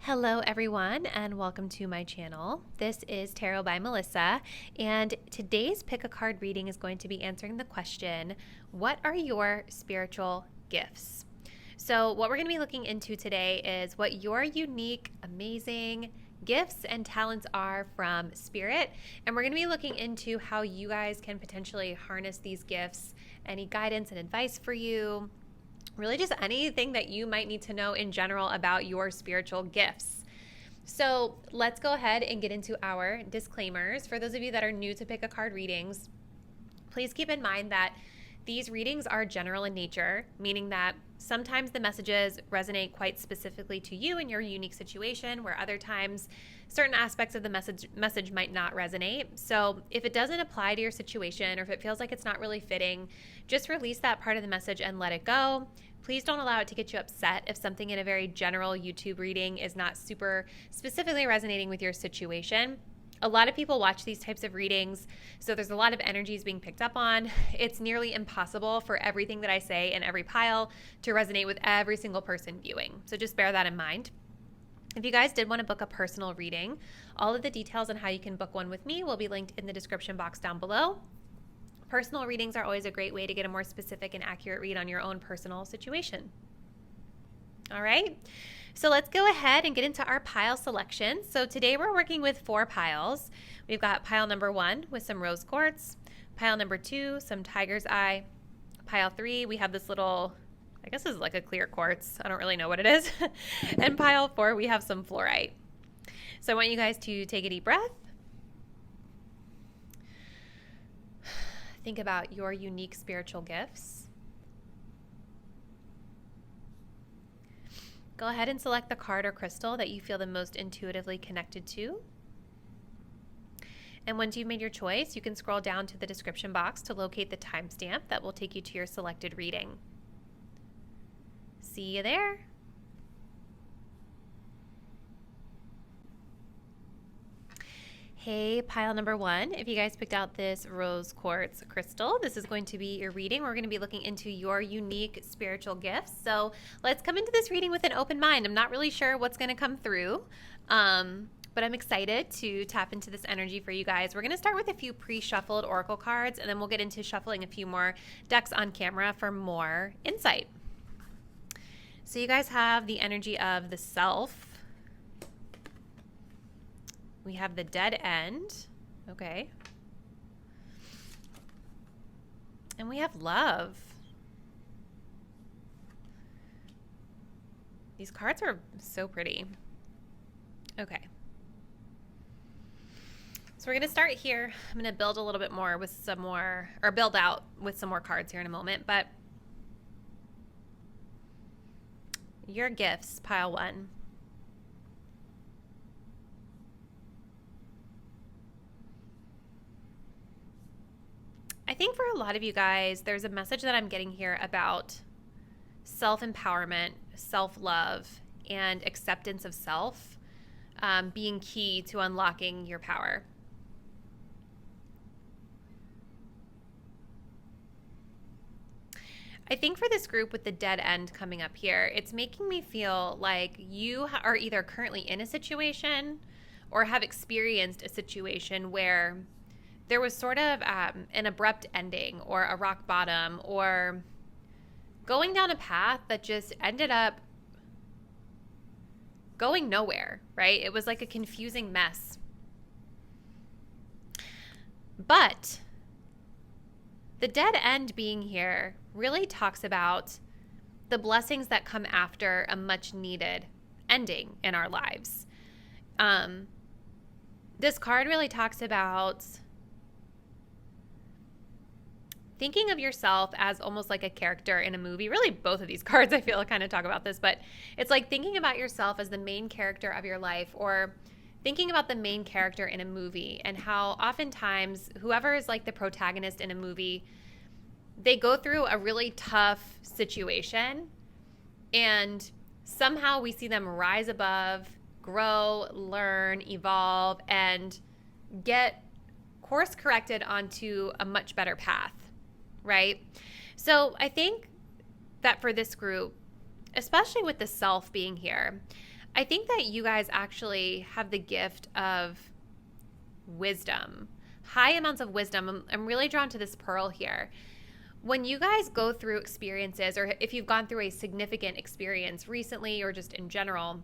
Hello everyone and welcome to my channel. This is Tarot by Melissa, and today's pick a card reading is going to be answering the question, what are your spiritual gifts? So what we're going to be looking into today is what your unique, amazing gifts and talents are from Spirit, and we're going to be looking into how you guys can potentially harness these gifts, any guidance and advice for you, really just anything that you might need to know in general about your spiritual gifts. So let's go ahead and get into our disclaimers. For those of you that are new to pick a card readings, please keep in mind that these readings are general in nature, meaning that sometimes the messages resonate quite specifically to you in your unique situation, where other times certain aspects of the message might not resonate. So if it doesn't apply to your situation, or if it feels like it's not really fitting, just release that part of the message and let it go. Please don't allow it to get you upset if something in a very general YouTube reading is not super specifically resonating with your situation. A lot of people watch these types of readings, so there's a lot of energies being picked up on. It's nearly impossible for everything that I say in every pile to resonate with every single person viewing. So just bear that in mind. If you guys did want to book a personal reading, all of the details on how you can book one with me will be linked in the description box down below. Personal readings are always a great way to get a more specific and accurate read on your own personal situation. All right, so let's go ahead and get into our pile selection. So today we're working with 4 piles. We've got pile number 1 with some rose quartz, pile number 2, some tiger's eye, pile 3, we have this little, I guess this is like a clear quartz, I don't really know what it is, and pile 4, we have some fluorite. So I want you guys to take a deep breath. Think about your unique spiritual gifts. Go ahead and select the card or crystal that you feel the most intuitively connected to. And once you've made your choice, you can scroll down to the description box to locate the timestamp that will take you to your selected reading. See you there. Hey, pile number 1, if you guys picked out this rose quartz crystal, this is going to be your reading. We're going to be looking into your unique spiritual gifts. So let's come into this reading with an open mind. I'm not really sure what's going to come through, but I'm excited to tap into this energy for you guys. We're going to start with a few pre-shuffled oracle cards, and then we'll get into shuffling a few more decks on camera for more insight. So you guys have the energy of the self. We have the dead end, okay. And we have love. These cards are so pretty. Okay. So we're gonna start here. I'm gonna build a little bit more with some more, or build out with some more cards here in a moment, but your gifts, pile 1. I think for a lot of you guys, there's a message that I'm getting here about self-empowerment, self-love, and acceptance of self being key to unlocking your power. I think for this group with the dead end coming up here, it's making me feel like you are either currently in a situation or have experienced a situation where there was sort of an abrupt ending or a rock bottom, or going down a path that just ended up going nowhere, right? It was like a confusing mess. But the dead end being here really talks about the blessings that come after a much needed ending in our lives. This card really talks about thinking of yourself as almost like a character in a movie. Really, both of these cards, I feel, kind of talk about this, but it's like thinking about yourself as the main character of your life, or thinking about the main character in a movie, and how oftentimes whoever is like the protagonist in a movie, they go through a really tough situation, and somehow we see them rise above, grow, learn, evolve, and get course corrected onto a much better path. Right? So I think that for this group, especially with the self being here, I think that you guys actually have the gift of wisdom, high amounts of wisdom. I'm really drawn to this pearl here. When you guys go through experiences, or if you've gone through a significant experience recently or just in general,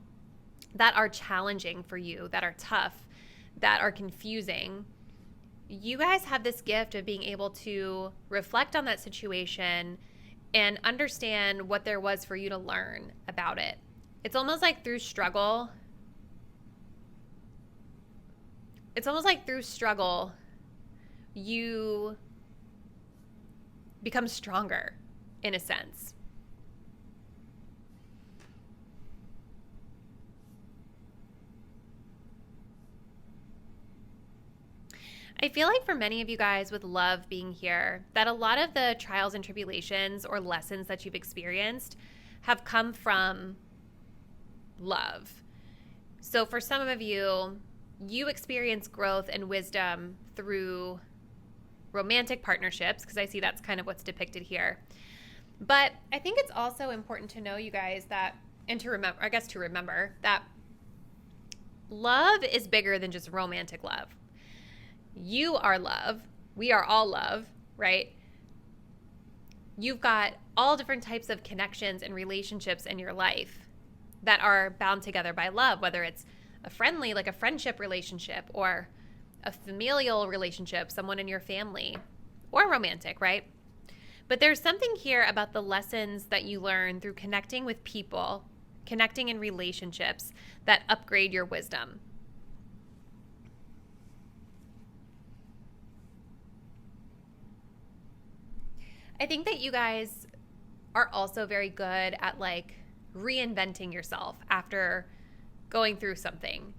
that are challenging for you, that are tough, that are confusing, you guys have this gift of being able to reflect on that situation and understand what there was for you to learn about it. It's almost like through struggle. You become stronger in a sense. I feel like for many of you guys with love being here, that a lot of the trials and tribulations or lessons that you've experienced have come from love. So for some of you, you experience growth and wisdom through romantic partnerships, because I see that's kind of what's depicted here. But I think it's also important to know, you guys, that, and to remember that love is bigger than just romantic love. You are love. We are all love, right? You've got all different types of connections and relationships in your life that are bound together by love, whether it's a friendly, like a friendship relationship, or a familial relationship, someone in your family, or romantic, right? But there's something here about the lessons that you learn through connecting with people, connecting in relationships, that upgrade your wisdom. I think that you guys are also very good at like reinventing yourself after going through something,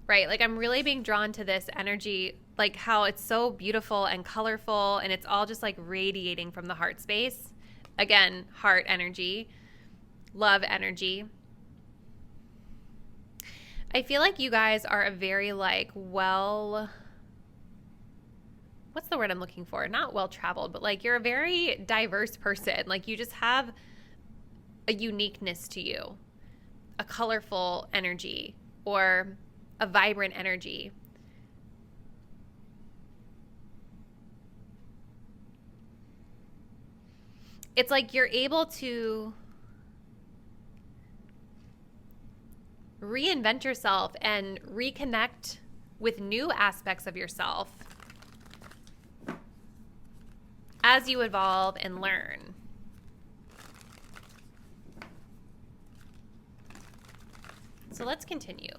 right? Like I'm really being drawn to this energy, like how it's so beautiful and colorful and it's all just like radiating from the heart space. Again, heart energy, love energy. I feel like you guys are a very like what's the word I'm looking for? Not well-traveled, but like you're a very diverse person. Like you just have a uniqueness to you, a colorful energy or a vibrant energy. It's like you're able to reinvent yourself and reconnect with new aspects of yourself as you evolve and learn. So let's continue.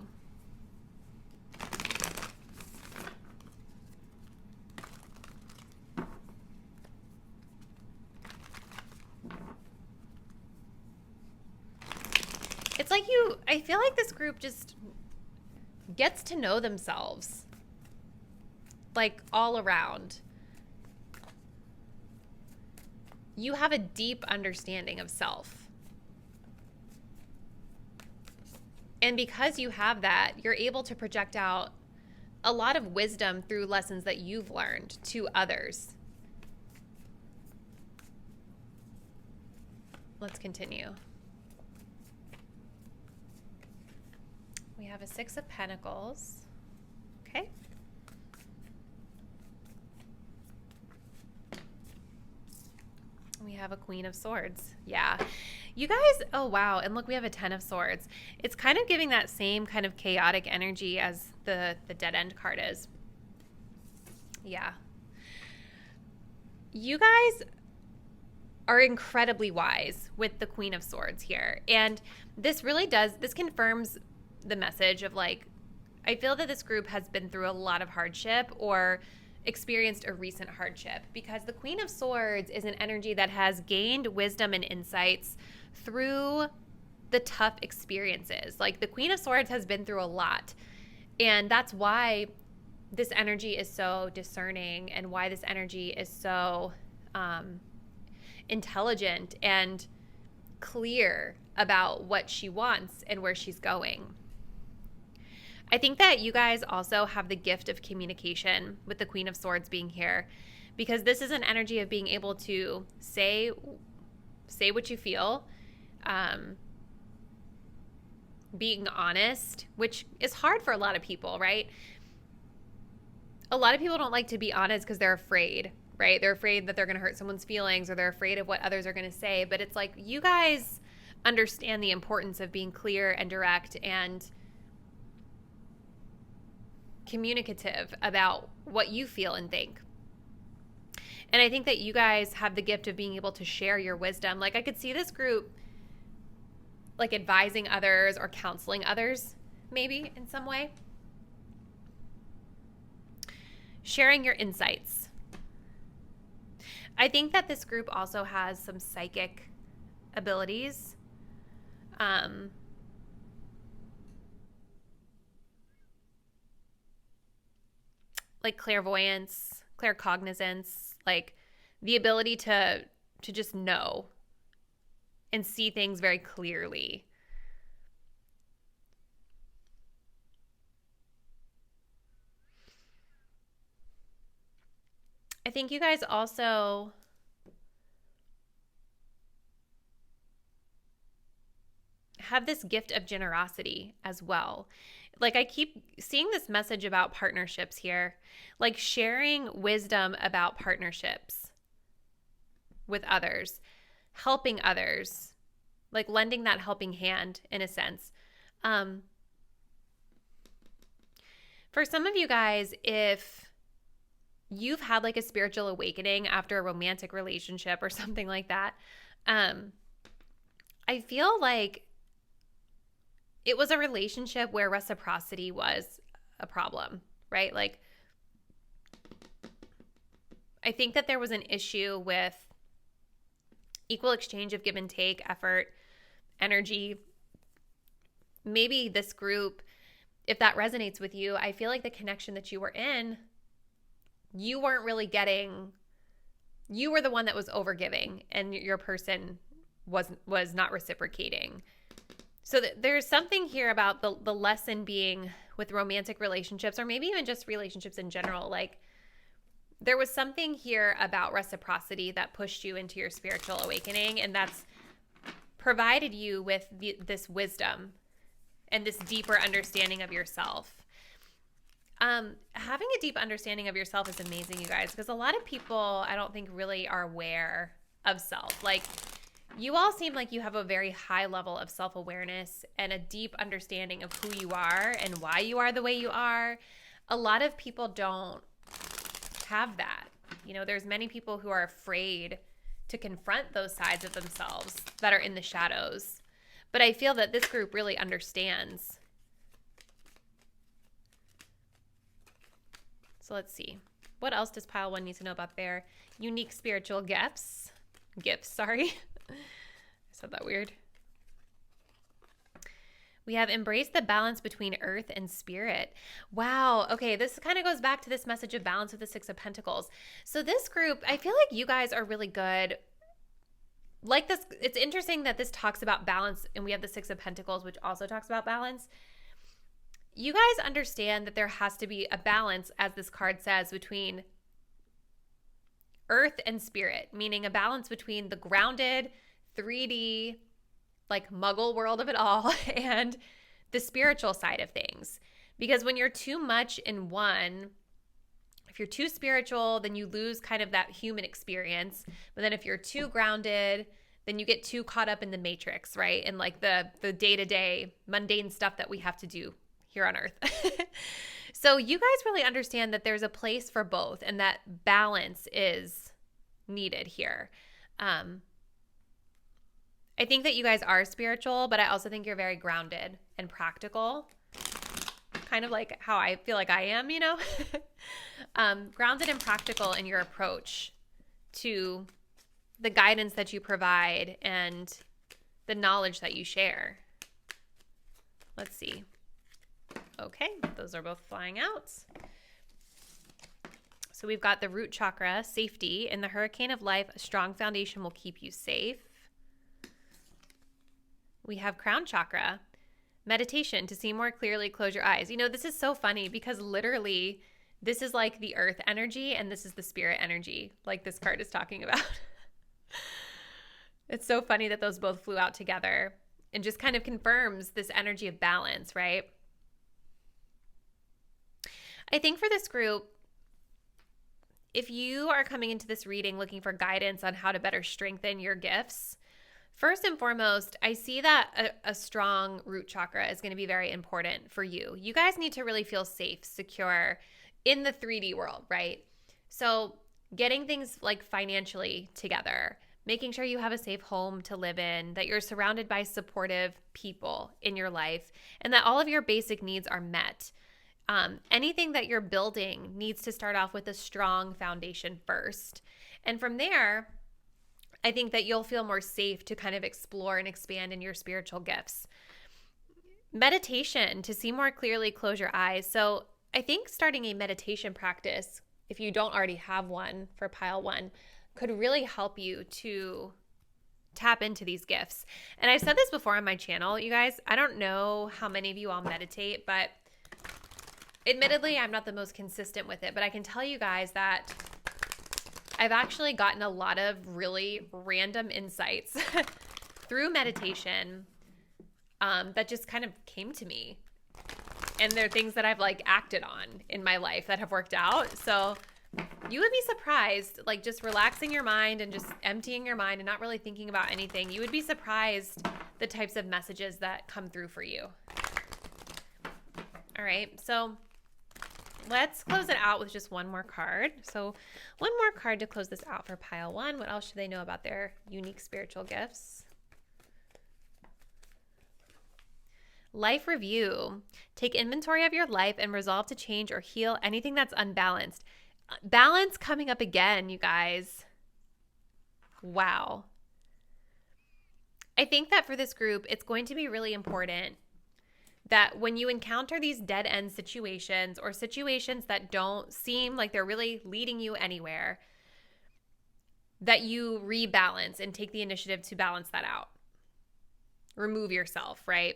It's like I feel like this group just gets to know themselves, like all around. You have a deep understanding of self. And because you have that, you're able to project out a lot of wisdom through lessons that you've learned to others. Let's continue. We have a 6 of Pentacles. Okay. We have a Queen of Swords. Yeah. You guys, oh wow. And look, we have a 10 of Swords. It's kind of giving that same kind of chaotic energy as the Dead End card is. Yeah. You guys are incredibly wise with the Queen of Swords here. And this confirms the message of like, I feel that this group has been through a lot of hardship or experienced a recent hardship, because the Queen of Swords is an energy that has gained wisdom and insights through the tough experiences. Like the Queen of Swords has been through a lot, and that's why this energy is so discerning and why this energy is so intelligent and clear about what she wants and where she's going. I think that you guys also have the gift of communication with the Queen of Swords being here, because this is an energy of being able to say what you feel, being honest, which is hard for a lot of people, right? A lot of people don't like to be honest because they're afraid, right? They're afraid that they're going to hurt someone's feelings, or they're afraid of what others are going to say. But it's like, you guys understand the importance of being clear and direct and communicative about what you feel and think. And I think that you guys have the gift of being able to share your wisdom. Like, I could see this group like advising others or counseling others, maybe in some way. Sharing your insights. I think that this group also has some psychic abilities. Like clairvoyance, claircognizance, like the ability to just know and see things very clearly. I think you guys also have this gift of generosity as well. Like, I keep seeing this message about partnerships here, like sharing wisdom about partnerships with others, helping others, like lending that helping hand in a sense. For some of you guys, if you've had like a spiritual awakening after a romantic relationship or something like that, I feel like it was a relationship where reciprocity was a problem, right? Like, I think that there was an issue with equal exchange of give and take, effort, energy. Maybe this group, if that resonates with you, I feel like the connection that you were in, you weren't really getting, you were the one that was overgiving and your person was not reciprocating. So there's something here about the lesson being with romantic relationships, or maybe even just relationships in general. Like, there was something here about reciprocity that pushed you into your spiritual awakening, and that's provided you with this wisdom and this deeper understanding of yourself. Having a deep understanding of yourself is amazing, you guys, because a lot of people, I don't think, really are aware of self. Like, you all seem like you have a very high level of self-awareness and a deep understanding of who you are and why you are the way you are. A lot of people don't have that. You know, there's many people who are afraid to confront those sides of themselves that are in the shadows. But I feel that this group really understands. So let's see. What else does pile 1 need to know about their unique spiritual gifts? Sorry. I said that weird. We have embraced the balance between earth and spirit. Wow. Okay, this kind of goes back to this message of balance with the 6 of Pentacles. So this group, I feel like you guys are really good. Like this, it's interesting that this talks about balance, and we have the 6 of Pentacles, which also talks about balance. You guys understand that there has to be a balance, as this card says, between earth and spirit, meaning a balance between the grounded 3D, like muggle world of it all, and the spiritual side of things. Because when you're too much in one, if you're too spiritual, then you lose kind of that human experience. But then if you're too grounded, then you get too caught up in the matrix, right? And like the day-to-day mundane stuff that we have to do here on earth. So you guys really understand that there's a place for both, and that balance is needed here. I think that you guys are spiritual, but I also think you're very grounded and practical, kind of like how I feel like I am, you know? Grounded and practical in your approach to the guidance that you provide and the knowledge that you share. Let's see. Okay, those are both flying out. So we've got the root chakra, safety. In the hurricane of life, a strong foundation will keep you safe. We have crown chakra, meditation. To see more clearly, close your eyes. You know, this is so funny because literally this is like the earth energy and this is the spirit energy, like this card is talking about. It's so funny that those both flew out together. and just kind of confirms this energy of balance, right? I think for this group, if you are coming into this reading looking for guidance on how to better strengthen your gifts, first and foremost, I see that a strong root chakra is going to be very important for you. You guys need to really feel safe, secure in the 3D world, right? So getting things like financially together, making sure you have a safe home to live in, that you're surrounded by supportive people in your life, and that all of your basic needs are met. Anything that you're building needs to start off with a strong foundation first. And from there, I think that you'll feel more safe to kind of explore and expand in your spiritual gifts. Meditation, to see more clearly, close your eyes. So I think starting a meditation practice, if you don't already have one for pile 1, could really help you to tap into these gifts. And I've said this before on my channel, you guys, I don't know how many of you all meditate, but admittedly, I'm not the most consistent with it, but I can tell you guys that I've actually gotten a lot of really random insights through meditation that just kind of came to me. And they're things that I've like acted on in my life that have worked out. So you would be surprised, like just relaxing your mind and just emptying your mind and not really thinking about anything. You would be surprised the types of messages that come through for you. All right, so let's close it out with just one more card. So one more card to close this out for pile 1. What else should they know about their unique spiritual gifts? Life review. Take inventory of your life and resolve to change or heal anything that's unbalanced. Balance coming up again, you guys. Wow. I think that for this group, it's going to be really important that when you encounter these dead-end situations or situations that don't seem like they're really leading you anywhere, that you rebalance and take the initiative to balance that out. Remove yourself, right?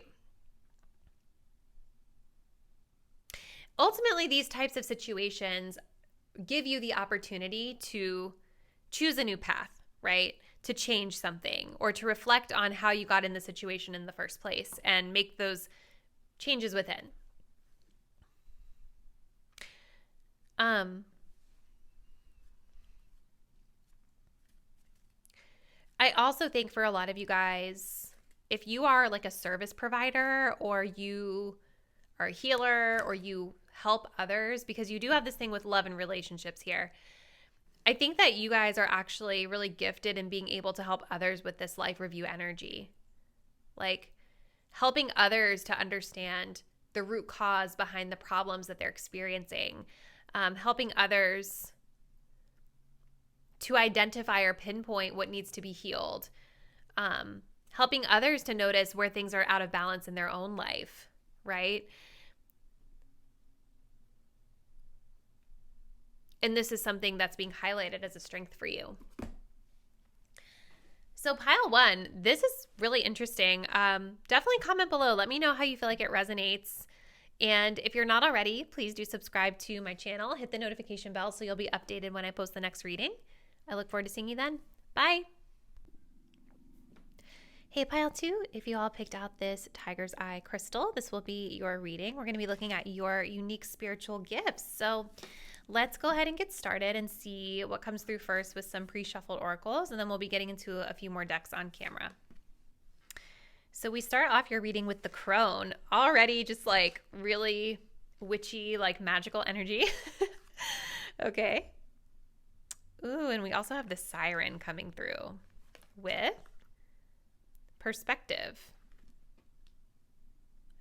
Ultimately, these types of situations give you the opportunity to choose a new path, right? To change something or to reflect on how you got in the situation in the first place and make those changes within. I also think for a lot of you guys, if you are like a service provider or you are a healer or you help others, because you do have this thing with love and relationships here, I think that you guys are actually really gifted in being able to help others with this life review energy. Like helping others to understand the root cause behind the problems that they're experiencing, helping others to identify or pinpoint what needs to be healed, helping others to notice where things are out of balance in their own life, right? And this is something that's being highlighted as a strength for you. So pile 1, this is really interesting. Definitely comment below. Let me know how you feel like it resonates. And if you're not already, please do subscribe to my channel. Hit the notification bell so you'll be updated when I post the next reading. I look forward to seeing you then. Bye. Hey, pile 2, if you all picked out this tiger's eye crystal, this will be your reading. We're going to be looking at your unique spiritual gifts. So let's go ahead and get started and see what comes through first with some pre-shuffled oracles, and then we'll be getting into a few more decks on camera. So we start off your reading with the crone. Already just like really witchy, like magical energy. Okay. Ooh, and we also have the siren coming through with perspective.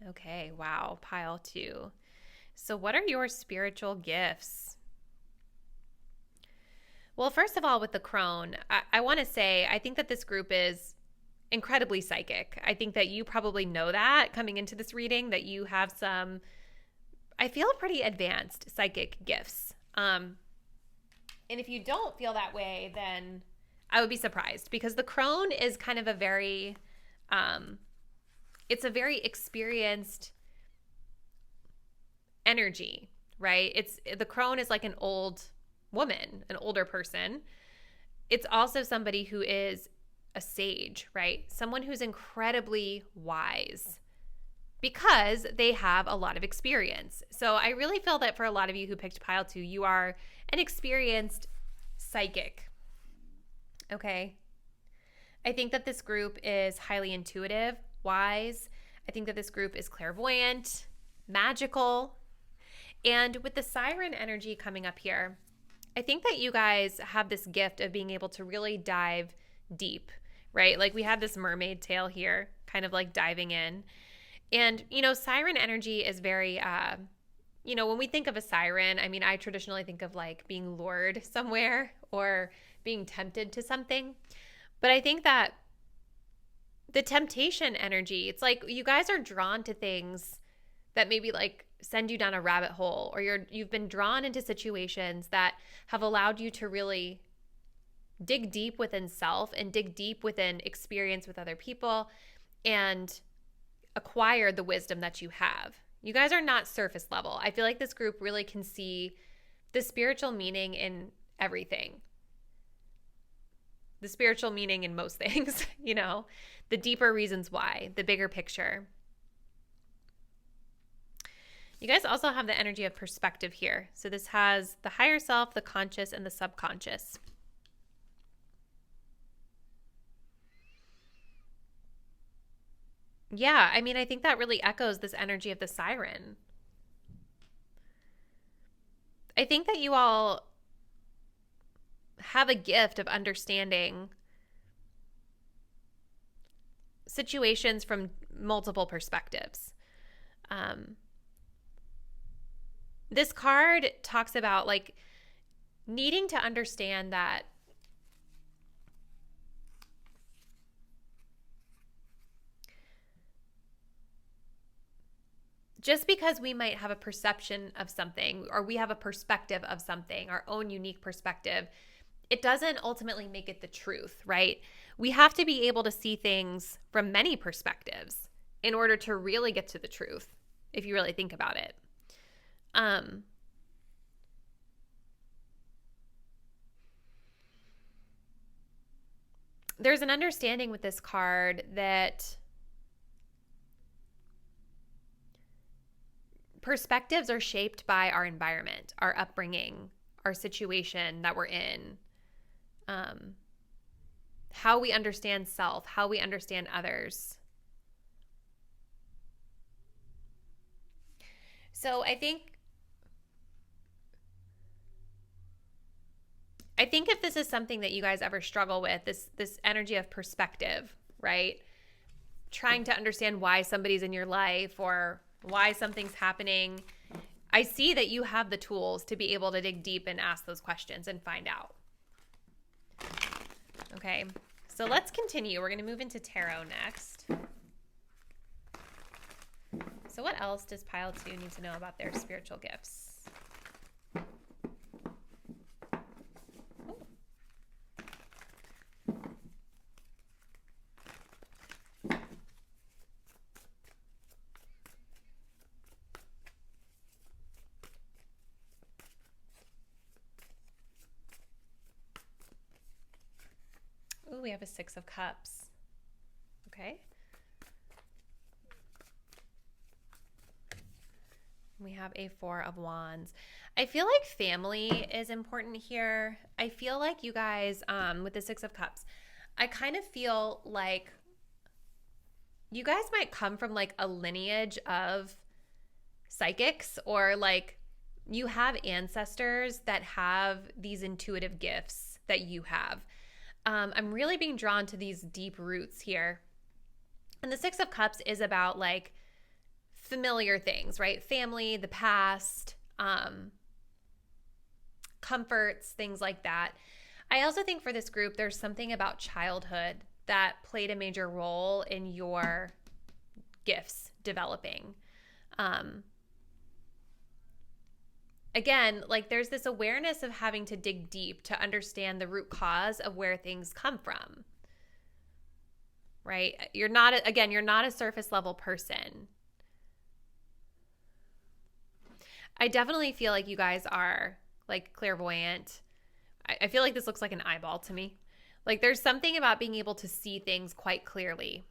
Okay, wow, pile 2. So what are your spiritual gifts? Well, first of all, with the crone, I want to say, I think that this group is incredibly psychic. I think that you probably know that coming into this reading, that you have some, I feel, pretty advanced psychic gifts. And if you don't feel that way, then I would be surprised, because the crone is kind of a very, it's a very experienced energy, right? The crone is like an old woman, an older person. It's also somebody who is a sage, right? Someone who's incredibly wise because they have a lot of experience. So I really feel that for a lot of you who picked pile 2, you are an experienced psychic. Okay. I think that this group is highly intuitive, wise. I think that this group is clairvoyant, magical. And with the siren energy coming up here, I think that you guys have this gift of being able to really dive deep, right? Like we have this mermaid tail here, kind of like diving in. And, siren energy is very, when we think of a siren, I mean, I traditionally think of like being lured somewhere or being tempted to something. But I think that the temptation energy, it's like you guys are drawn to things that maybe like send you down a rabbit hole, or you've been drawn into situations that have allowed you to really dig deep within self and dig deep within experience with other people and acquire the wisdom that you have. You guys are not surface level. I feel like this group really can see the spiritual meaning in everything. The spiritual meaning in most things, the deeper reasons why, the bigger picture. You guys also have the energy of perspective here. So this has the higher self, the conscious, and the subconscious. Yeah, I mean, I think that really echoes this energy of the siren. I think that you all have a gift of understanding situations from multiple perspectives. This card talks about like needing to understand that just because we might have a perception of something or we have a perspective of something, our own unique perspective, it doesn't ultimately make it the truth, right? We have to be able to see things from many perspectives in order to really get to the truth, if you really think about it. There's an understanding with this card that perspectives are shaped by our environment, our upbringing, our situation that we're in, how we understand self, how we understand others. So I think if this is something that you guys ever struggle with, this energy of perspective, right? Trying to understand why somebody's in your life or why something's happening, I see that you have the tools to be able to dig deep and ask those questions and find out. Okay, so let's continue. We're going to move into tarot next. So what else does pile 2 need to know about their spiritual gifts? Ooh, we have a 6 of Cups. Okay. We have a 4 of Wands. I feel like family is important here. I feel like you guys, with the 6 of Cups, I kind of feel like you guys might come from like a lineage of psychics, or like you have ancestors that have these intuitive gifts that you have. I'm really being drawn to these deep roots here. And the 6 of Cups is about like familiar things, right? Family, the past, comforts, things like that. I also think for this group, there's something about childhood that played a major role in your gifts developing. Again, like there's this awareness of having to dig deep to understand the root cause of where things come from, right? You're not a surface level person. I definitely feel like you guys are like clairvoyant. I feel like this looks like an eyeball to me. Like there's something about being able to see things quite clearly.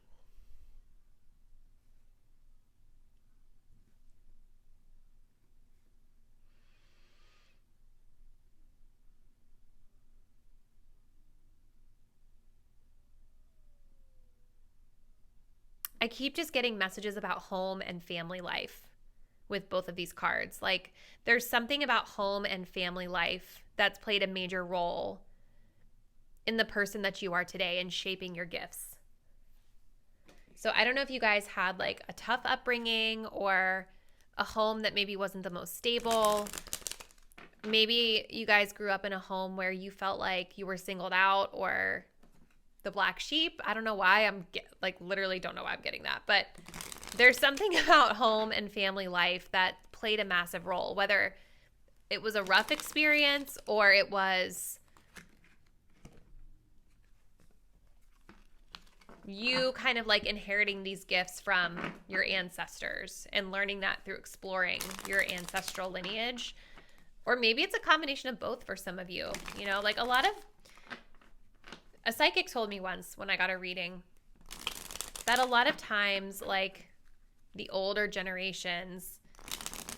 I keep just getting messages about home and family life with both of these cards. Like there's something about home and family life that's played a major role in the person that you are today and shaping your gifts. So I don't know if you guys had like a tough upbringing or a home that maybe wasn't the most stable. Maybe you guys grew up in a home where you felt like you were singled out or the black sheep. I don't know why literally don't know why I'm getting that, but there's something about home and family life that played a massive role, whether it was a rough experience or it was you kind of like inheriting these gifts from your ancestors and learning that through exploring your ancestral lineage. Or maybe it's a combination of both for some of you. You know, like a psychic told me once when I got a reading that a lot of times, like, the older generations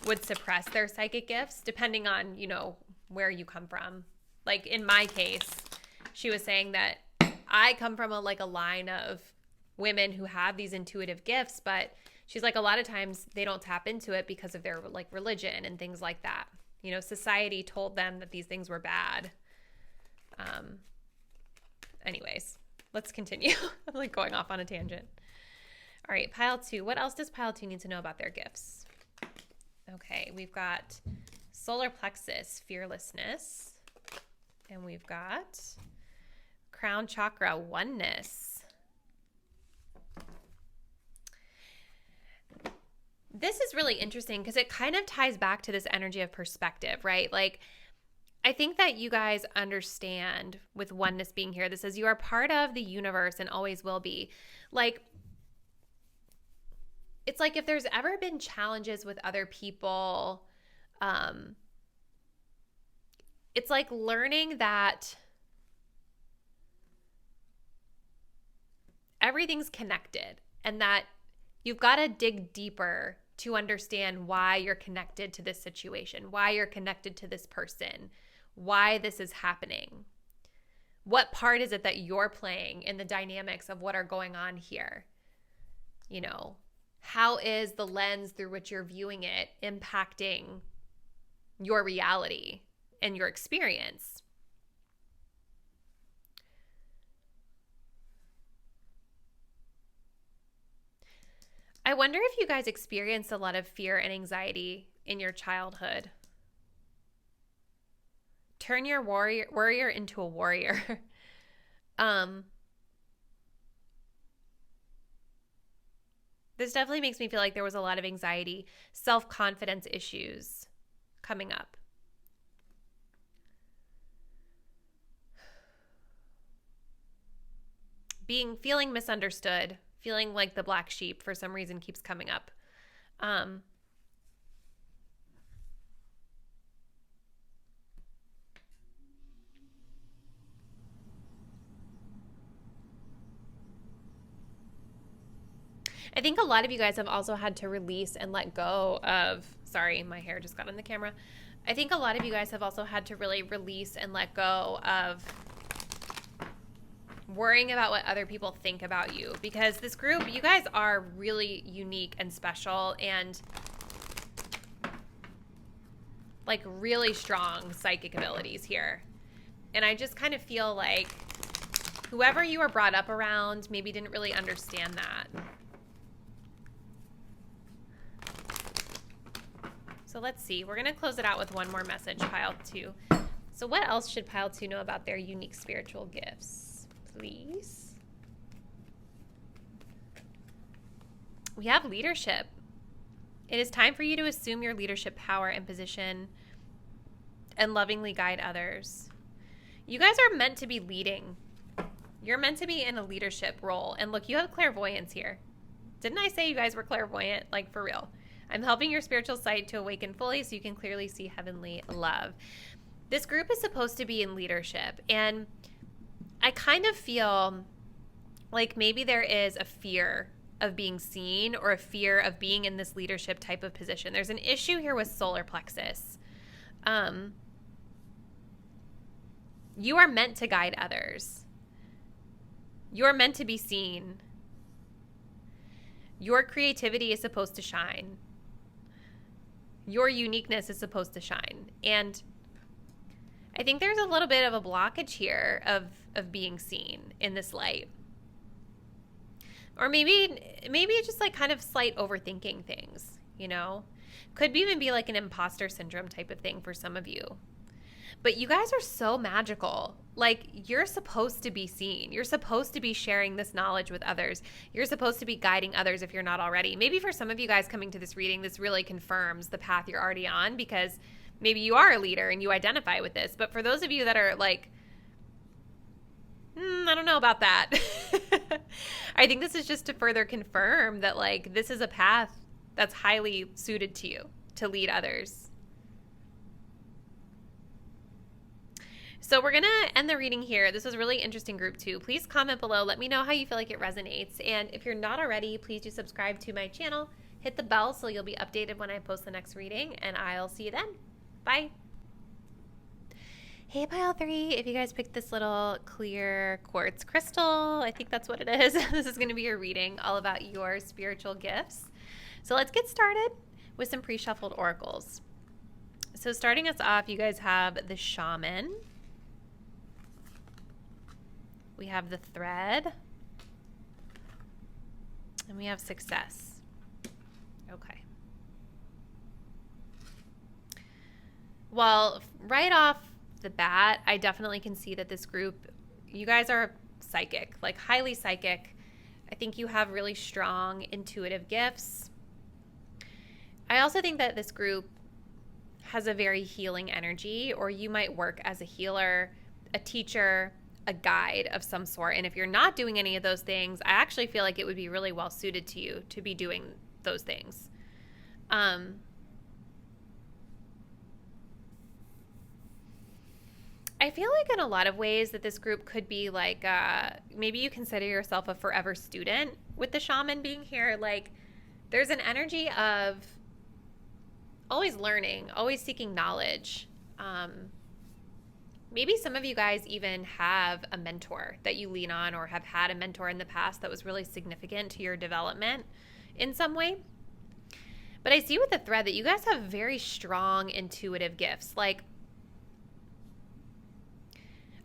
would suppress their psychic gifts depending on, you know, where you come from. Like, in my case, she was saying that I come from a line of women who have these intuitive gifts, but she's like, a lot of times they don't tap into it because of their, like, religion and things like that. You know, society told them that these things were bad. Anyways, let's continue. I'm like going off on a tangent. All right, pile 2. What else does pile 2 need to know about their gifts? Okay, we've got solar plexus, fearlessness. And we've got crown chakra, oneness. This is really interesting because it kind of ties back to this energy of perspective, right? Like, I think that you guys understand with oneness being here. This says you are part of the universe and always will be. Like, it's like if there's ever been challenges with other people, it's like learning that everything's connected and that you've got to dig deeper to understand why you're connected to this situation, why you're connected to this person, why this is happening. What part is it that you're playing in the dynamics of what are going on here? You know, how is the lens through which you're viewing it impacting your reality and your experience? I wonder if you guys experienced a lot of fear and anxiety in your childhood. Turn your worrier into a warrior. This definitely makes me feel like there was a lot of anxiety, self-confidence issues coming up. Feeling misunderstood, feeling like the black sheep for some reason keeps coming up. I think a lot of you guys have also had to release and let go of, sorry, my hair just got on the camera. I think a lot of you guys have also had to really release and let go of worrying about what other people think about you, because this group, you guys are really unique and special and like really strong psychic abilities here. And I just kind of feel like whoever you were brought up around maybe didn't really understand that. So let's see. We're going to close it out with one more message, pile 2. So what else should pile 2 know about their unique spiritual gifts? Please. We have leadership. It is time for you to assume your leadership power and position and lovingly guide others. You guys are meant to be leading. You're meant to be in a leadership role. And look, you have clairvoyance here. Didn't I say you guys were clairvoyant? Like, for real. I'm helping your spiritual sight to awaken fully so you can clearly see heavenly love. This group is supposed to be in leadership. And I kind of feel like maybe there is a fear of being seen or a fear of being in this leadership type of position. There's an issue here with solar plexus. You are meant to guide others. You are meant to be seen. Your creativity is supposed to shine. Your uniqueness is supposed to shine. And I think there's a little bit of a blockage here of being seen in this light. Or maybe it's just like kind of slight overthinking things, you know? Could even be like an imposter syndrome type of thing for some of you. But you guys are so magical. Like, you're supposed to be seen. You're supposed to be sharing this knowledge with others. You're supposed to be guiding others if you're not already. Maybe for some of you guys coming to this reading, this really confirms the path you're already on, because maybe you are a leader and you identify with this. But for those of you that are like, I don't know about that. I think this is just to further confirm that, like, this is a path that's highly suited to you to lead others. So we're going to end the reading here. This was a really interesting group too. Please comment below. Let me know how you feel like it resonates. And if you're not already, please do subscribe to my channel. Hit the bell so you'll be updated when I post the next reading. And I'll see you then. Bye. Hey, Pile 3. If you guys picked this little clear quartz crystal, I think that's what it is. This is going to be a reading all about your spiritual gifts. So let's get started with some pre-shuffled oracles. So starting us off, you guys have the Shaman. We have the Thread. And we have Success. Okay. Well, right off the bat, I definitely can see that this group, you guys are psychic, like highly psychic. I think you have really strong intuitive gifts. I also think that this group has a very healing energy, or you might work as a healer, a teacher, a guide of some sort. And if you're not doing any of those things, I actually feel like it would be really well suited to you to be doing those things. I feel like in a lot of ways that this group could be like, maybe you consider yourself a forever student with the Shaman being here. Like, there's an energy of always learning, always seeking knowledge. Maybe some of you guys even have a mentor that you lean on, or have had a mentor in the past that was really significant to your development in some way. But I see with the Thread that you guys have very strong intuitive gifts. Like,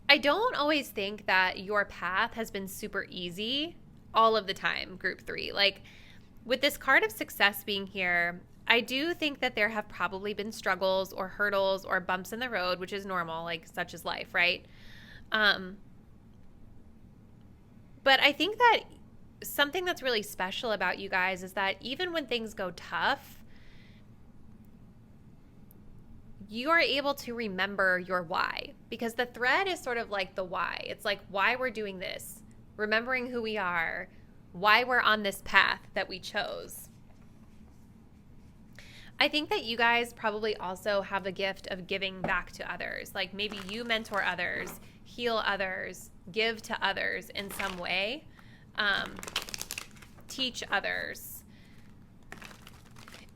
I don't always think that your path has been super easy all of the time, Group 3. Like, with this card of Success being here, I do think that there have probably been struggles or hurdles or bumps in the road, which is normal, like such is life, right? But I think that something that's really special about you guys is that even when things go tough, you are able to remember your why, because the Thread is sort of like the why. It's like why we're doing this, remembering who we are, why we're on this path that we chose. I think that you guys probably also have a gift of giving back to others. Like, maybe you mentor others, heal others, give to others in some way, teach others.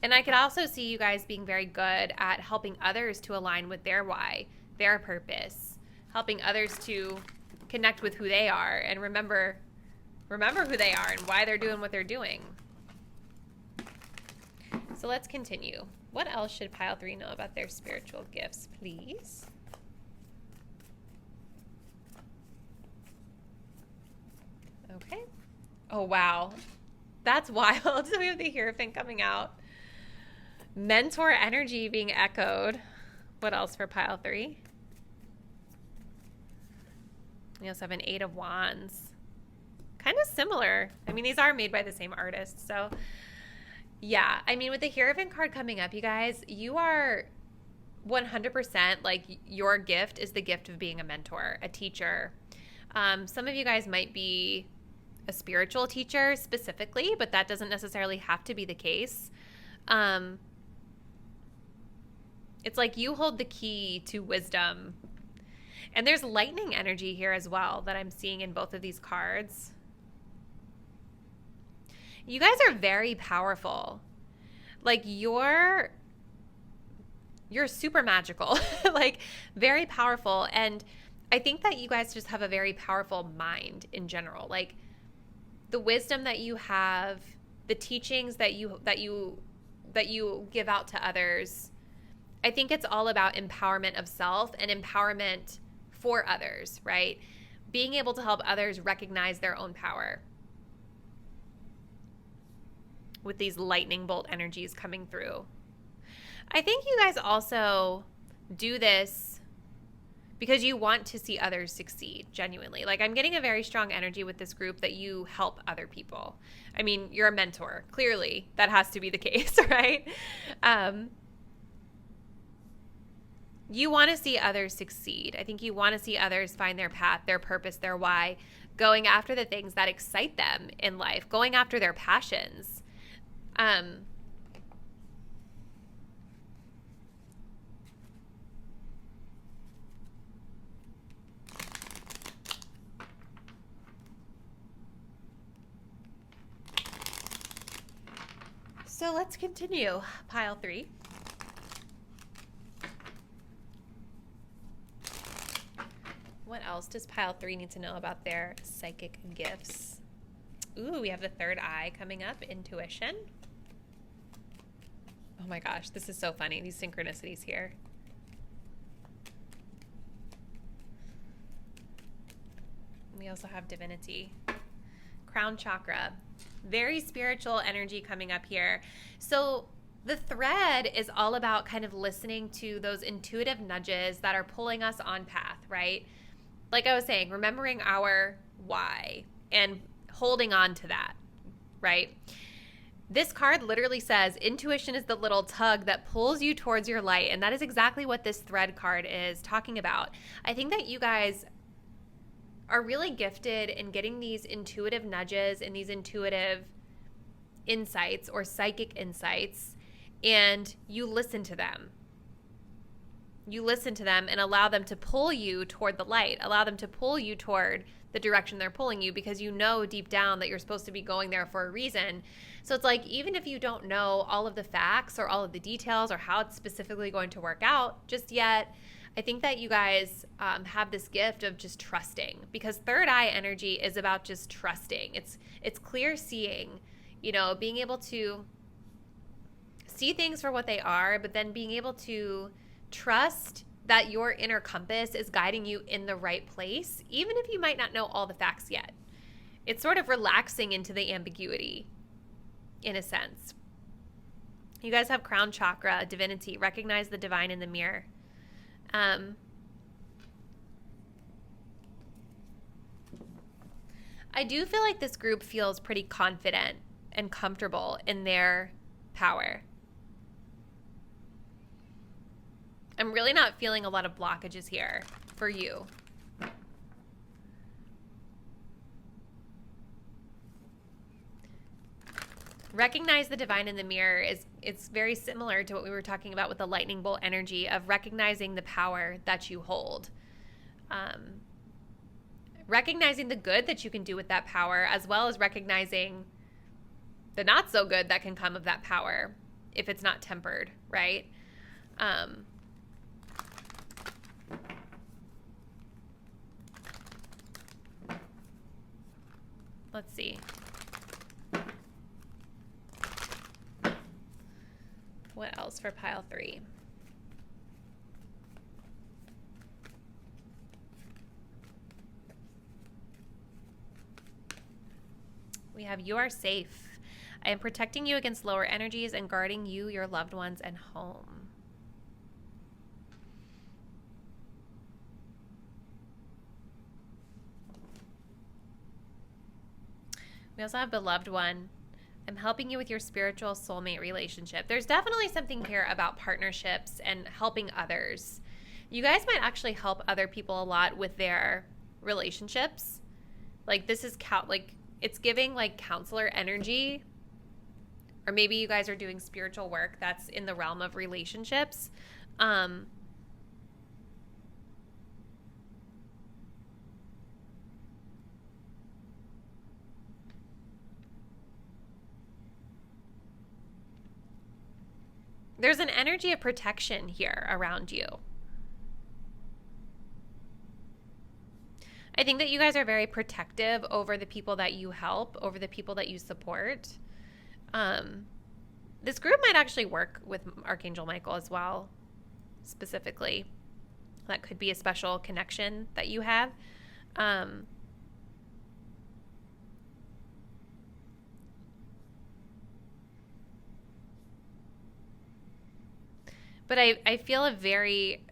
And I could also see you guys being very good at helping others to align with their why, their purpose, helping others to connect with who they are and remember who they are and why they're doing what they're doing. So let's continue. What else should Pile 3 know about their spiritual gifts, please? Okay. Oh, wow. That's wild. So we have the Hierophant coming out. Mentor energy being echoed. What else for Pile 3? We also have an 8 of Wands. Kind of similar. I mean, these are made by the same artist, so... Yeah, I mean, with the Hierophant card coming up, you guys, you are 100% like your gift is the gift of being a mentor, a teacher. Some of you guys might be a spiritual teacher specifically, but that doesn't necessarily have to be the case. It's like you hold the key to wisdom. And there's lightning energy here as well that I'm seeing in both of these cards. You guys are very powerful. Like you're super magical, like very powerful. And I think that you guys just have a very powerful mind in general. Like the wisdom that you have, the teachings that you give out to others. I think it's all about empowerment of self and empowerment for others, right? Being able to help others recognize their own power with these lightning bolt energies coming through. I think you guys also do this because you want to see others succeed genuinely. Like I'm getting a very strong energy with this group that you help other people. I mean, you're a mentor. Clearly, that has to be the case, right? You want to see others succeed. I think you want to see others find their path, their purpose, their why, going after the things that excite them in life, going after their passions. So let's continue. Pile 3. What else does pile 3 need to know about their psychic gifts? Ooh, we have the third eye coming up, intuition. Oh my gosh, this is so funny, these synchronicities here. We also have divinity. Crown chakra. Very spiritual energy coming up here. So the thread is all about kind of listening to those intuitive nudges that are pulling us on path, right? Like I was saying, remembering our why and holding on to that, right? This card literally says intuition is the little tug that pulls you towards your light. And that is exactly what this thread card is talking about. I think that you guys are really gifted in getting these intuitive nudges and these intuitive insights or psychic insights, and you listen to them. You listen to them and allow them to pull you toward the light, allow them to pull you toward the direction they're pulling you, because you know deep down that you're supposed to be going there for a reason. So it's like, even if you don't know all of the facts or all of the details or how it's specifically going to work out just yet, I think that you guys have this gift of just trusting, because third eye energy is about just trusting. It's clear seeing, you know, being able to see things for what they are, but then being able to trust that your inner compass is guiding you in the right place, even if you might not know all the facts yet. It's sort of relaxing into the ambiguity, in a sense. You guys have crown chakra, divinity, recognize the divine in the mirror. I do feel like this group feels pretty confident and comfortable in their power. I'm really not feeling a lot of blockages here for you. Recognize the divine in the mirror it's very similar to what we were talking about with the lightning bolt energy of recognizing the power that you hold. Recognizing the good that you can do with that power, as well as recognizing the not so good that can come of that power if it's not tempered, right? Let's see. What else for pile 3? We have you are safe. I am protecting you against lower energies and guarding you, your loved ones, and home. We also have beloved one. I'm helping you with your spiritual soulmate relationship. There's definitely something here about partnerships and helping others. You guys might actually help other people a lot with their relationships. Like this is it's giving like counselor energy, or maybe you guys are doing spiritual work that's in the realm of relationships. There's an energy of protection here around you. I think that you guys are very protective over the people that you help, over the people that you support. This group might actually work with Archangel Michael as well, specifically. That could be a special connection that you have. But I feel a very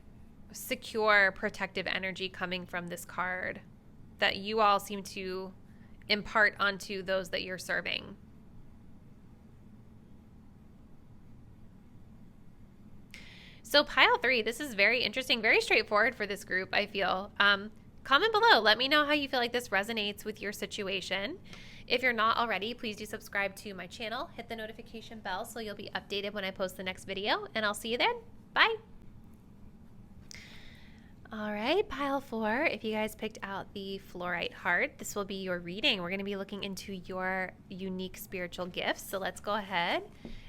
secure, protective energy coming from this card that you all seem to impart onto those that you're serving. So pile 3, this is very interesting, very straightforward for this group, I feel. Comment below. Let me know how you feel like this resonates with your situation. If you're not already, please do subscribe to my channel. Hit the notification bell so you'll be updated when I post the next video, and I'll see you then. Bye. All right, pile 4, if you guys picked out the fluorite heart, this will be your reading. We're going to be looking into your unique spiritual gifts. So let's go ahead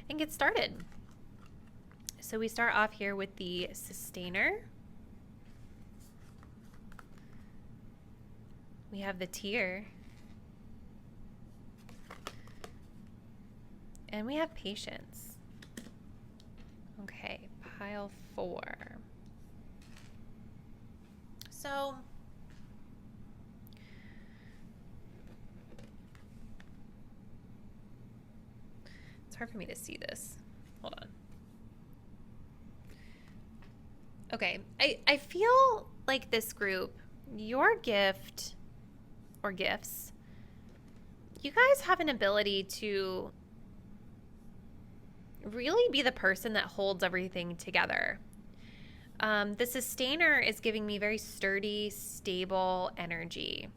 and get started. So we start off here with the sustainer. We have the tear. And we have patience. Okay, pile 4. So it's hard for me to see this. Hold on. Okay, I feel like this group, your gift or gifts, you guys have an ability to really be the person that holds everything together. The sustainer is giving me very sturdy, stable energy.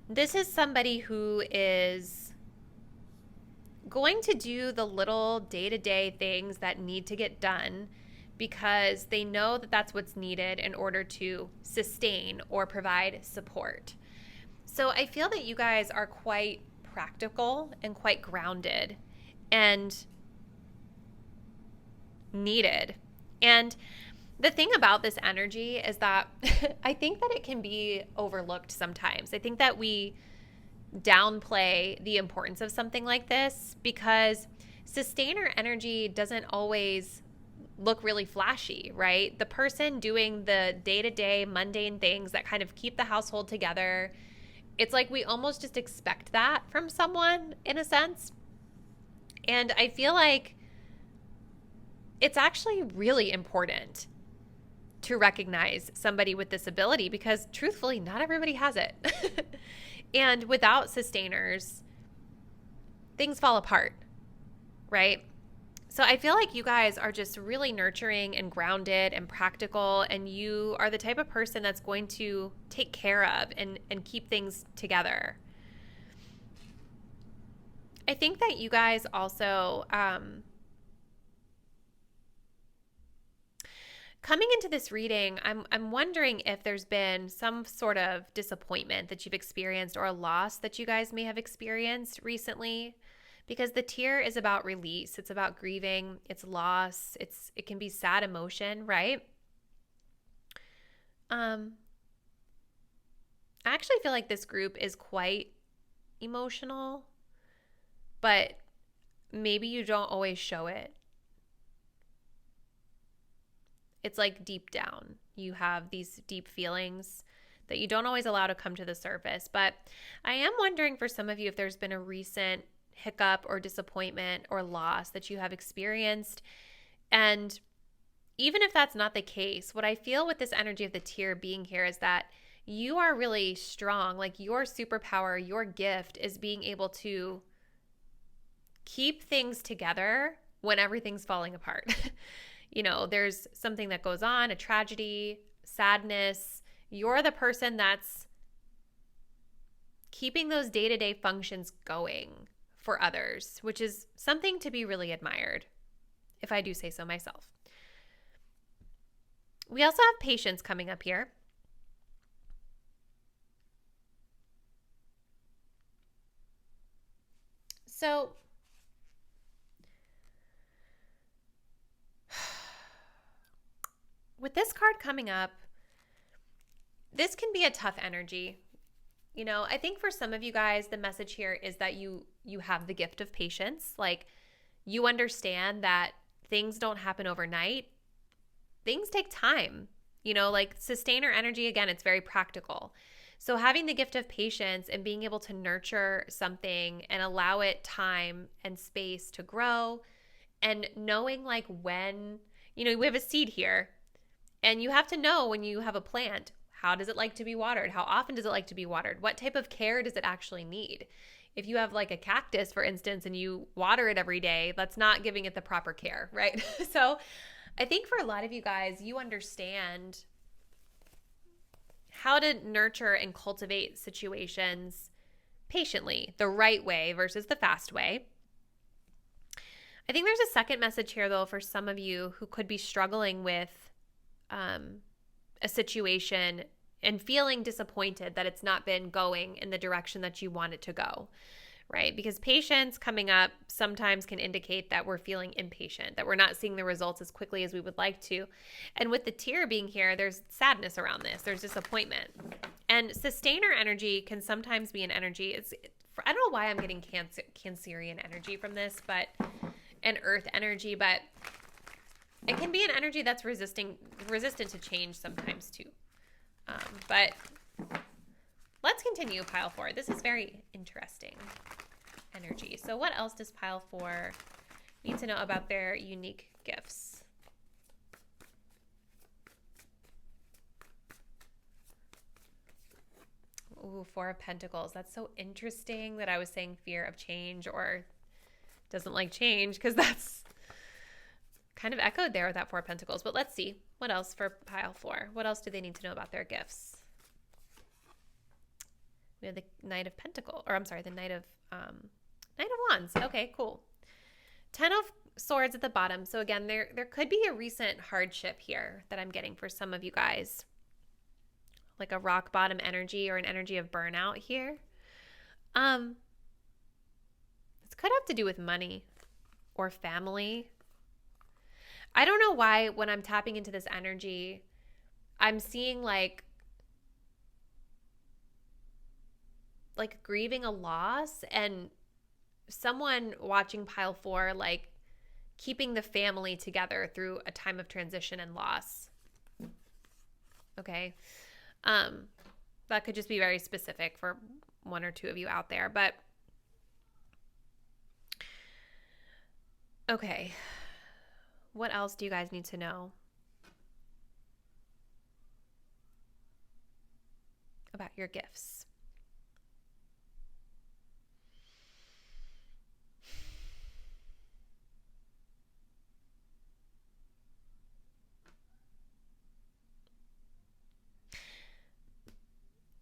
This is somebody who is going to do the little day-to-day things that need to get done because they know that that's what's needed in order to sustain or provide support. So I feel that you guys are quite practical and quite grounded and needed. And the thing about this energy is that I think that it can be overlooked sometimes. I think that we downplay the importance of something like this because sustainer energy doesn't always look really flashy, right? The person doing the day-to-day mundane things that kind of keep the household together, it's like we almost just expect that from someone in a sense. And I feel like it's actually really important to recognize somebody with this ability because truthfully, not everybody has it. And without sustainers, things fall apart, right? So I feel like you guys are just really nurturing and grounded and practical, and you are the type of person that's going to take care of and keep things together. I think that you guys also, coming into this reading, I'm wondering if there's been some sort of disappointment that you've experienced or a loss that you guys may have experienced recently. Because the tear is about release. It's about grieving. It's loss. It can be sad emotion, right? I actually feel like this group is quite emotional, but maybe you don't always show it. It's like deep down. You have these deep feelings that you don't always allow to come to the surface. But I am wondering for some of you if there's been a recent hiccup or disappointment or loss that you have experienced. And even if that's not the case, what I feel with this energy of the tear being here is that you are really strong. Like your superpower, your gift is being able to keep things together when everything's falling apart. You know, there's something that goes on, a tragedy, sadness. You're the person that's keeping those day-to-day functions going for others, which is something to be really admired, if I do say so myself. We also have patience coming up here. So coming up, this can be a tough energy. You know, I think for some of you guys, the message here is that you have the gift of patience. Like, you understand that things don't happen overnight. Things take time. You know, like sustainer energy, again, it's very practical. So having the gift of patience and being able to nurture something and allow it time and space to grow, and knowing like when, you know, we have a seed here and you have to know when you have a plant, how does it like to be watered? How often does it like to be watered? What type of care does it actually need? If you have like a cactus, for instance, and you water it every day, that's not giving it the proper care, right? So I think for a lot of you guys, you understand how to nurture and cultivate situations patiently, the right way versus the fast way. I think there's a second message here, though, for some of you who could be struggling with a situation and feeling disappointed that it's not been going in the direction that you want it to go, right? Because patience coming up sometimes can indicate that we're feeling impatient, that we're not seeing the results as quickly as we would like to. And with the tear being here, there's sadness around this. There's disappointment. And sustainer energy can sometimes be an energy. I don't know why I'm getting Cancerian energy from this, but and earth energy, but it can be an energy that's resistant to change sometimes too. But let's continue pile 4. This is very interesting energy. So what else does pile 4 need to know about their unique gifts? Ooh, 4 of Pentacles. That's so interesting that I was saying fear of change or doesn't like change, because that's kind of echoed there with that 4 of Pentacles. But let's see. What else for pile 4? What else do they need to know about their gifts? We have the Knight of Pentacles, or I'm sorry, the Knight of Wands. Okay, cool. 10 of Swords at the bottom. So again, there could be a recent hardship here that I'm getting for some of you guys. Like a rock bottom energy or an energy of burnout here. This could have to do with money or family. I don't know why when I'm tapping into this energy, I'm seeing like grieving a loss and someone watching pile 4, like keeping the family together through a time of transition and loss. Okay. That could just be very specific for one or two of you out there, but okay. What else do you guys need to know about your gifts?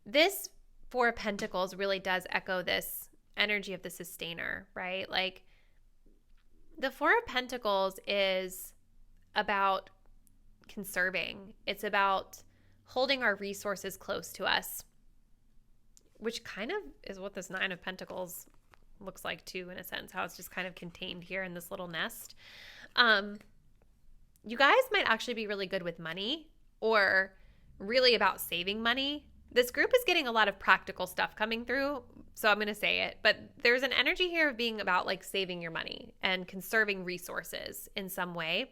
This 4 of Pentacles really does echo this energy of the sustainer, right? Like the 4 of Pentacles is about conserving. It's about holding our resources close to us, which kind of is what this 9 of Pentacles looks like too, in a sense, how it's just kind of contained here in this little nest. You guys might actually be really good with money or really about saving money. This group is getting a lot of practical stuff coming through, so I'm going to say it. But there's an energy here of being about like saving your money and conserving resources in some way.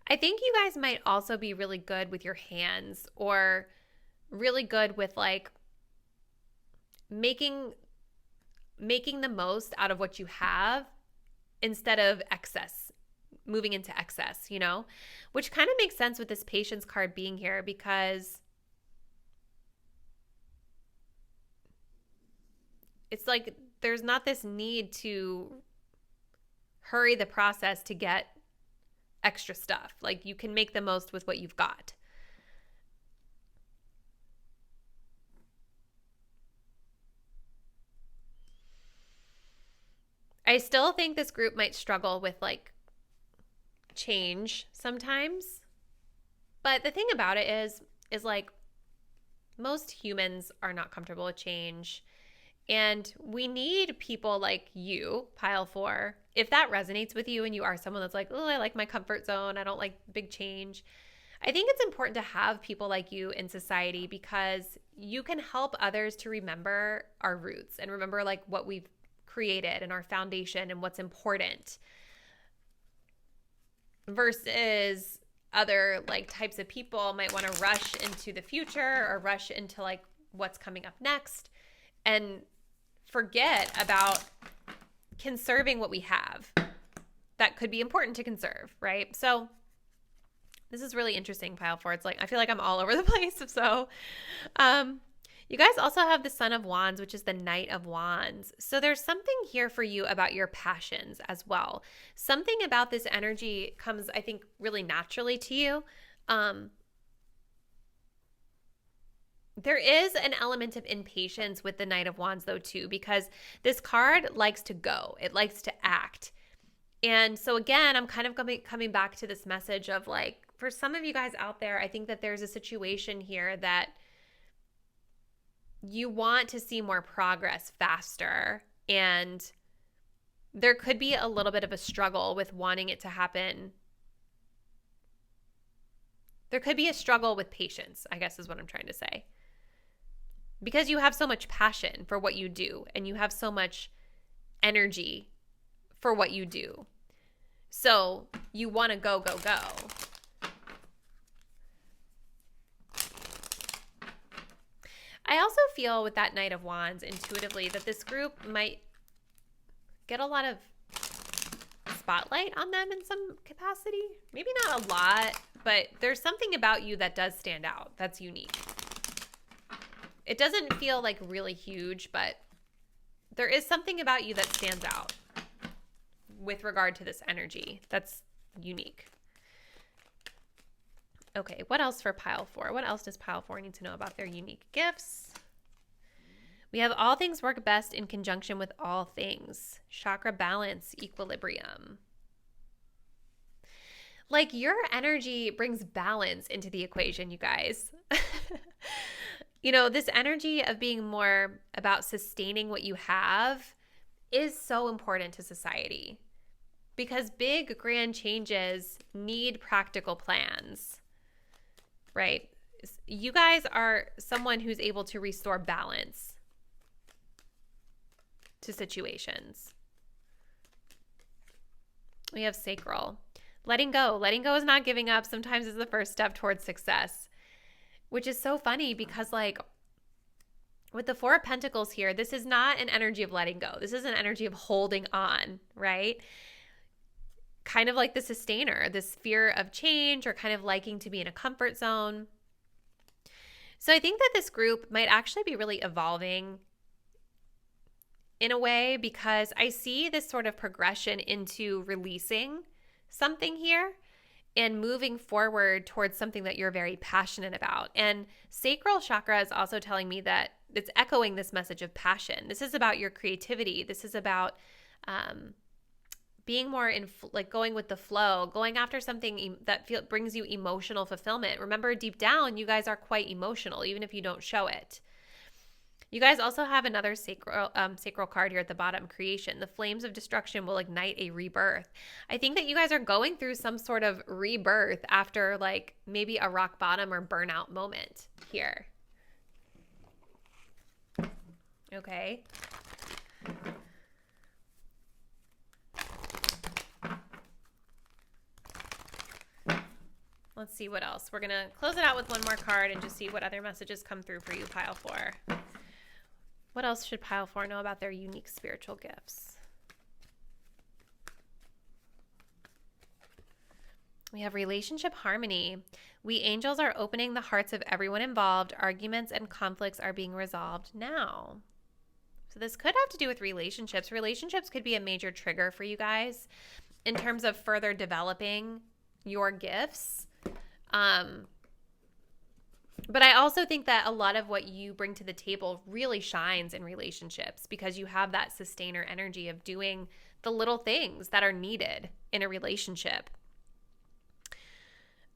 I think you guys might also be really good with your hands or really good with like making the most out of what you have instead of excess, moving into excess, you know, which kind of makes sense with this patience card being here because it's like there's not this need to hurry the process to get extra stuff. Like you can make the most with what you've got. I still think this group might struggle with like change sometimes. But the thing about it is like most humans are not comfortable with change. And we need people like you, pile 4. If that resonates with you and you are someone that's like, oh, I like my comfort zone, I don't like big change. I think it's important to have people like you in society because you can help others to remember our roots and remember like what we've created and our foundation and what's important versus other like types of people might want to rush into the future or rush into like what's coming up next and forget about conserving what we have that could be important to conserve, right? So this is really interesting, pile 4. It's like I feel like I'm all over the place. So you guys also have the Son of Wands, which is the Knight of Wands. So there's something here for you about your passions as well. Something about this energy comes, I think, really naturally to you. There is an element of impatience with the Knight of Wands, though, too, because this card likes to go. It likes to act. And so, again, I'm kind of coming back to this message of, like, for some of you guys out there, I think that there's a situation here that you want to see more progress faster. And there could be a little bit of a struggle with wanting it to happen. There could be a struggle with patience, I guess is what I'm trying to say. Because you have so much passion for what you do and you have so much energy for what you do. So you want to go, go, go. I also feel with that Knight of Wands intuitively that this group might get a lot of spotlight on them in some capacity. Maybe not a lot, but there's something about you that does stand out. That's unique. It doesn't feel like really huge, but there is something about you that stands out with regard to this energy. That's unique. Okay, what else for pile 4? What else does pile 4 need to know about their unique gifts? We have all things work best in conjunction with all things. Chakra balance, equilibrium. Like your energy brings balance into the equation, you guys. You know, this energy of being more about sustaining what you have is so important to society because big, grand changes need practical plans, right? You guys are someone who's able to restore balance to situations. We have sacral. Letting go. Letting go is not giving up. Sometimes is the first step towards success. Which is so funny because like with the 4 of Pentacles here, this is not an energy of letting go. This is an energy of holding on, right? Kind of like the sustainer, this fear of change or kind of liking to be in a comfort zone. So I think that this group might actually be really evolving in a way because I see this sort of progression into releasing something here and moving forward towards something that you're very passionate about. And sacral chakra is also telling me that it's echoing this message of passion. This is about your creativity. This is about being more in, like going with the flow, going after something that brings you emotional fulfillment. Remember, deep down, you guys are quite emotional, even if you don't show it. You guys also have another sacral card here at the bottom, creation. The flames of destruction will ignite a rebirth. I think that you guys are going through some sort of rebirth after like maybe a rock bottom or burnout moment here. Okay. Let's see what else. We're going to close it out with one more card and just see what other messages come through for you, pile 4. What else should pile 4 know about their unique spiritual gifts? We have relationship harmony. We angels are opening the hearts of everyone involved. Arguments and conflicts are being resolved now. So this could have to do with relationships. Relationships could be a major trigger for you guys in terms of further developing your gifts. But I also think that a lot of what you bring to the table really shines in relationships because you have that sustainer energy of doing the little things that are needed in a relationship.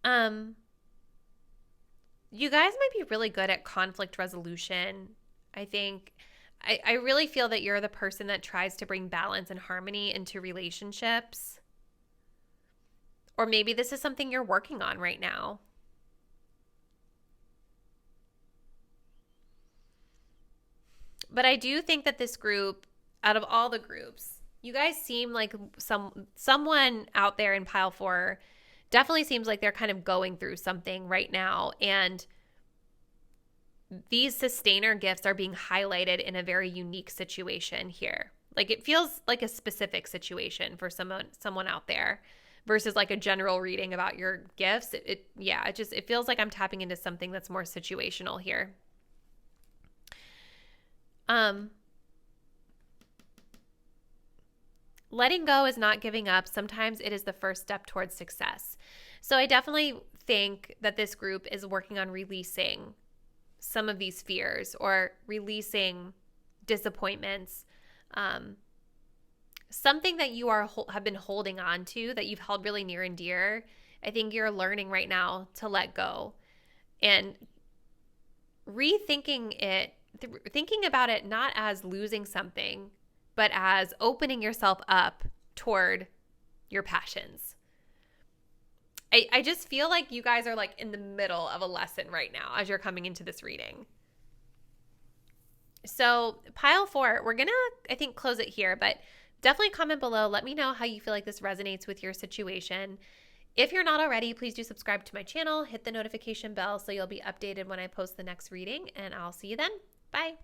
You guys might be really good at conflict resolution. I think I really feel that you're the person that tries to bring balance and harmony into relationships. Or maybe this is something you're working on right now. But I do think that this group, out of all the groups, you guys seem like someone out there in pile 4 definitely seems like they're kind of going through something right now. And these sustainer gifts are being highlighted in a very unique situation here. Like it feels like a specific situation for someone out there versus like a general reading about your gifts. It feels like I'm tapping into something that's more situational here. Letting go is not giving up. Sometimes it is the first step towards success. So I definitely think that this group is working on releasing some of these fears or releasing disappointments. Something that you have been holding on to that you've held really near and dear. I think you're learning right now to let go and rethinking it, thinking about it not as losing something, but as opening yourself up toward your passions. I just feel like you guys are like in the middle of a lesson right now as you're coming into this reading. So pile 4, we're going to, I think, close it here, but definitely comment below. Let me know how you feel like this resonates with your situation. If you're not already, please do subscribe to my channel, hit the notification bell so you'll be updated when I post the next reading, and I'll see you then. Bye.